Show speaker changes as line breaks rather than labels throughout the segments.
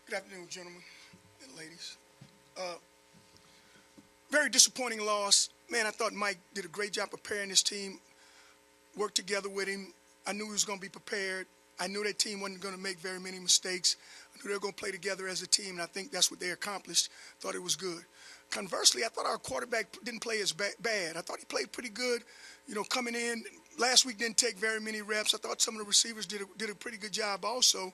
Good afternoon, gentlemen and ladies. Very disappointing loss. Man, I thought Mike did a great job preparing this team, worked together with him. I knew he was going to be prepared. I knew that team wasn't going to make very many mistakes. I knew they were going to play together as a team, and I think that's what they accomplished. Thought it was good. Conversely, I thought our quarterback didn't play as bad. I thought he played pretty good, coming in. Last week didn't take very many reps. I thought some of the receivers did a pretty good job also.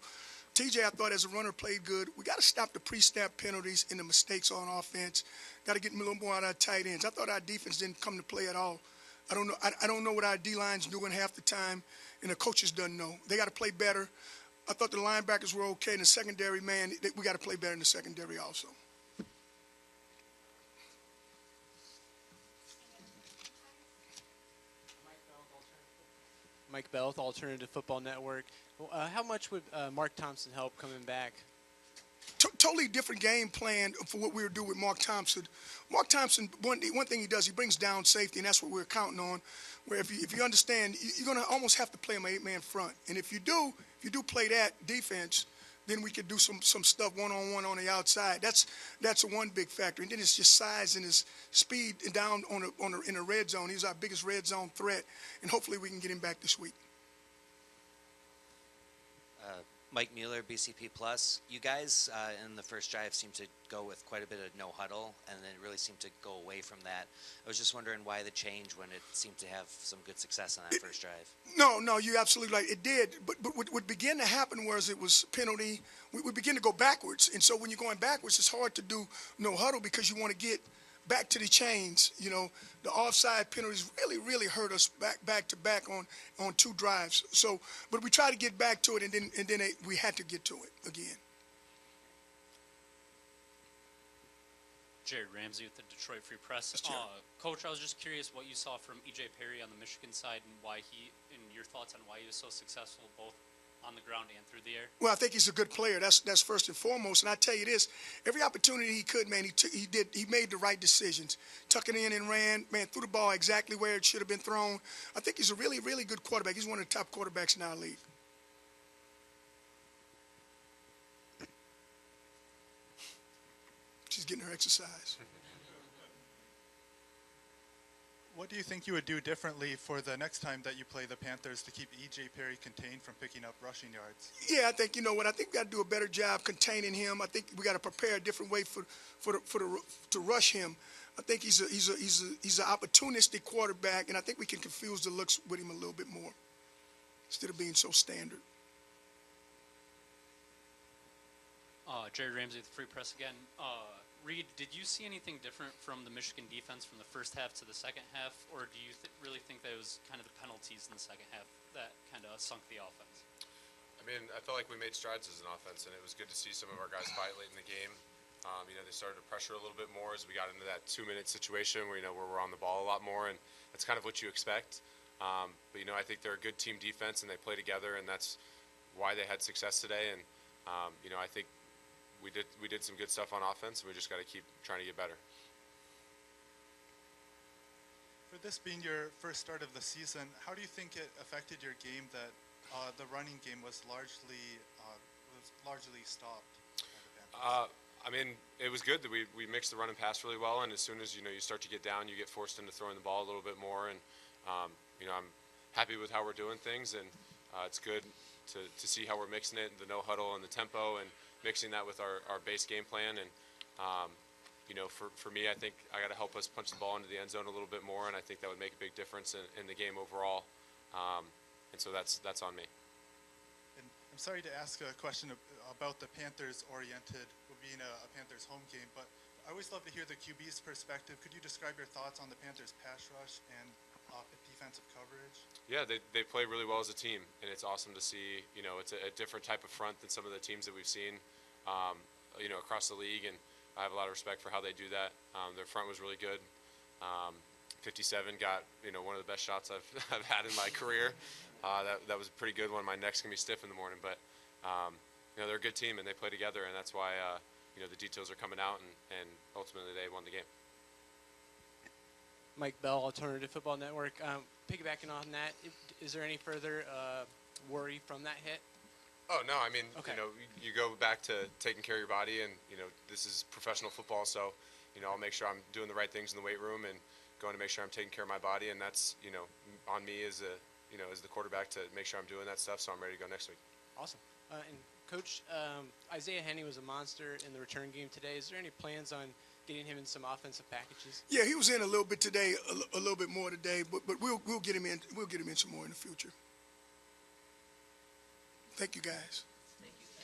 TJ, I thought as a runner played good. We got to stop the pre-snap penalties and the mistakes on offense. Got to get a little more out of our tight ends. I thought our defense didn't come to play at all. I don't know what our D-line's doing half the time, and the coaches doesn't know. They got to play better. I thought the linebackers were okay. In the secondary, man, we got to play better in the secondary also.
Mike Bell with Alternative Football Network. How much would Mark Thompson help coming back?
Totally different game plan for what we were doing with Mark Thompson. Mark Thompson, one thing he does, he brings down safety, and that's what we're counting on. Where if you understand, you're going to almost have to play him an 8-man front. And if you do play that defense, then we could do some stuff one-on-one on the outside. That's one big factor. And then it's just size and his speed down in the red zone. He's our biggest red zone threat, and hopefully we can get him back this week.
Mike Mueller, BCP Plus. You guys in the first drive seemed to go with quite a bit of no huddle, and then really seemed to go away from that. I was just wondering why the change when it seemed to have some good success on that first drive.
No, you're absolutely right. It did, but what began to happen was it was penalty. We begin to go backwards, and so when you're going backwards, it's hard to do no huddle because you want to get back to the chains. The offside penalties really hurt us back to back on 2 drives. So, but we try to get back to it, and then we had to get to it again.
Jared Ramsey with the Detroit Free Press. Coach, I was just curious what you saw from E.J. Perry on the Michigan side and your thoughts on why he was so successful both on the ground and through the air.
Well, I think he's a good player. That's first and foremost. And I tell you this, every opportunity he could, man, he made the right decisions. Tucking in and ran, man, threw the ball exactly where it should have been thrown. I think he's a really good quarterback. He's one of the top quarterbacks in our league. She's getting her exercise.
What do you think you would do differently for the next time that you play the Panthers to keep E.J. Perry contained from picking up rushing yards?
Yeah, I think, I think we got to do a better job containing him. I think we got to prepare a different way to rush him. I think he's an opportunistic quarterback, and I think we can confuse the looks with him a little bit more instead of being so standard.
Jared Ramsey with the Free Press again. Reed, did you see anything different from the Michigan defense from the first half to the second half, or do you really think that it was kind of the penalties in the second half that kind of sunk the offense?
I mean, I felt like we made strides as an offense, and it was good to see some of our guys fight late in the game. They started to pressure a little bit more as we got into that 2-minute situation where we're on the ball a lot more, and that's kind of what you expect. But I think they're a good team defense, and they play together, and that's why they had success today. And I think we did some good stuff on offense, and we just got to keep trying to get better.
For this being your first start of the season, how do you think it affected your game that the running game was largely stopped by the Panthers?
I mean, it was good that we mixed the run and pass really well, and as soon as you start to get down, you get forced into throwing the ball a little bit more, and I'm happy with how we're doing things, and it's good to see how we're mixing it, the no huddle and the tempo, and mixing that with our base game plan. And for me, I think I got to help us punch the ball into the end zone a little bit more, and I think that would make a big difference in the game overall. And so that's on me.
And I'm sorry to ask a question about the Panthers-oriented, being a Panthers home game, but I always love to hear the QB's perspective. Could you describe your thoughts on the Panthers pass rush and defensive coverage? Yeah,
they play really well as a team, and it's awesome to see. It's a different type of front than some of the teams that we've seen, across the league, and I have a lot of respect for how they do that. Their front was really good. 57 got one of the best shots I've had in my career. That was a pretty good one. My neck's gonna be stiff in the morning, but they're a good team and they play together, and that's why the details are coming out, and ultimately they won the game.
Mike Bell, Alternative Football Network. Piggybacking on that, is there any further worry from that hit?
Oh, no, I mean,
Okay.
you go back to taking care of your body, and, this is professional football, so, I'll make sure I'm doing the right things in the weight room and going to make sure I'm taking care of my body, and that's, on me as as the quarterback to make sure I'm doing that stuff, so I'm ready to go next week.
Awesome. And Coach, Isaiah Henney was a monster in the return game today. Is there any plans on getting him in some offensive packages?
Yeah, he was in a little bit today, a little bit more today, but we'll get him in. We'll get him in some more in the future. Thank you, guys.